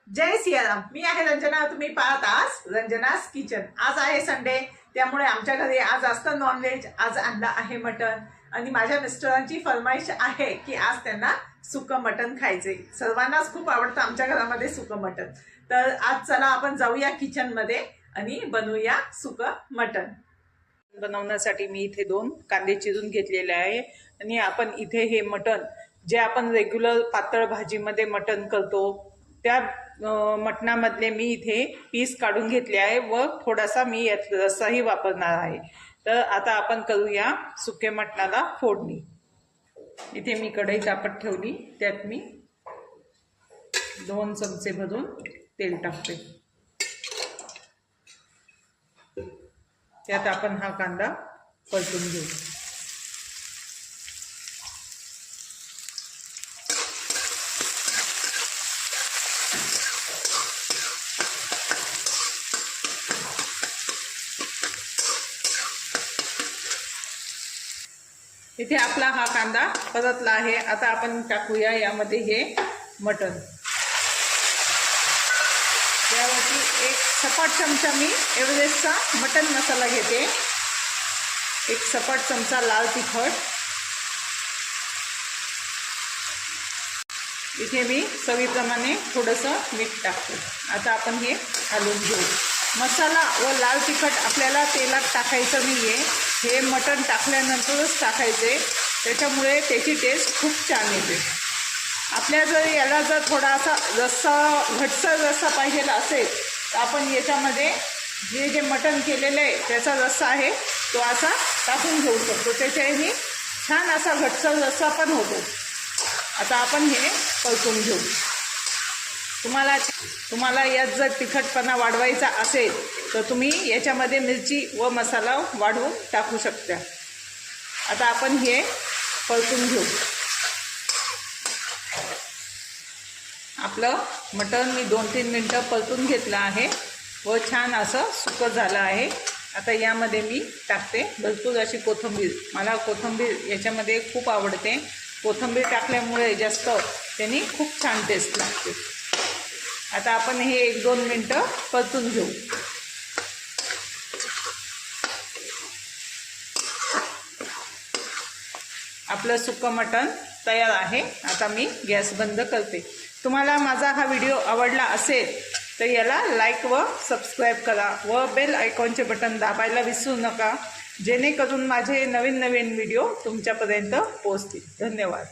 जय सियाराम। मी आहे रंजना, तुम्ही पाहत आहात रंजनास किचन। आज आहे संडे, त्यामुळे आमच्या घरी आज असतं नॉनव्हेज। आज आणलं आहे मटन आणि माझ्या मिस्टरांची फरमाईश आहे की आज त्यांना सुकं मटन खायचे। सर्वांनाच खूप आवडतं आमच्या घरामध्ये सुकं मटन। तर आज चला आपण जाऊया किचन मध्ये आणि बनवूया सुकं मटन। बनवण्यासाठी मी इथे 2 कांदे चिरून घेतलेले आहे आणि आपण इथे हे मटन जे आपण रेग्युलर पातळ भाजीमध्ये मटन करतो त्या मटणामधले मी इथे पीस काढून घेतले आहे व थोडासा मी यात रस्साही वापरणार आहे। तर आता आपण करूया सुके मटणाला फोडणी। इथे मी कढई तापत ठेवली, त्यात मी 2 चमचे भरून तेल टाकते। त्यात आपण हा कांदा परतून घेऊ। इथे आपला हा कांदा परतला आहे। आता आपण टाकूया यामध्ये हे मटण। त्यावरती 1 सपाट चमचा मी एव्हरेस्टचा मटन मसाला घेते, 1 सपाट चमचा लाल तिखट, इथे मी चवीप्रमाणे थोडंसं मीठ टाकते। आता आपण हे हलवून घेऊ। मसाला व लाल तिखट आपल्याला तेलात टाकायचं नाहीये, हे मटण टाकल्यानंतरच टाकायचे, त्याच्यामुळे त्याची टेस्ट खूप छान येते। आपल्या जर याला जर थोडासा रस्सा घटसर रस्सा पाहिजे असेल तर आपण याच्यामध्ये जे मटण केलेलं आहे त्याचा रस्सा आहे तो असा टाकून घेऊ शकतो, त्याच्याने छान असा घटसर रस्सा पण होतो। आता आपण हे परतून घेऊ। तुम्हाला यात जर तिखटपणा वाढवायचा असेल तर तुम्ही याच्यामध्ये मिरची व मसाला वाढवून टाकू शकता। आता आपण हे परतून घेऊ। आपलं मटण मी 2-3 मिनटं परतून घेतलं आहे व छान असं सुकं झालं आहे। आता यामध्ये मी टाकते भरपूर अशी कोथिंबीर। मला कोथिंबीर याच्यामध्ये खूप आवडते, कोथिंबीर टाकल्यामुळे जास्त त्यांनी खूप छान टेस्ट लागते। आता आपण हे 1-2 मिनटं परतून घेऊ। आपलं सुकं मटण तयार आहे। आता मी गॅस बंद करते। तुम्हाला माझा हा व्हिडिओ आवडला असेल तर याला लाईक व सबस्क्राईब करा व बेल आयकॉनचे बटन दाबायला विसरू नका, जेणेकरून माझे नवीन व्हिडिओ तुमच्यापर्यंत पोहोचतील। धन्यवाद।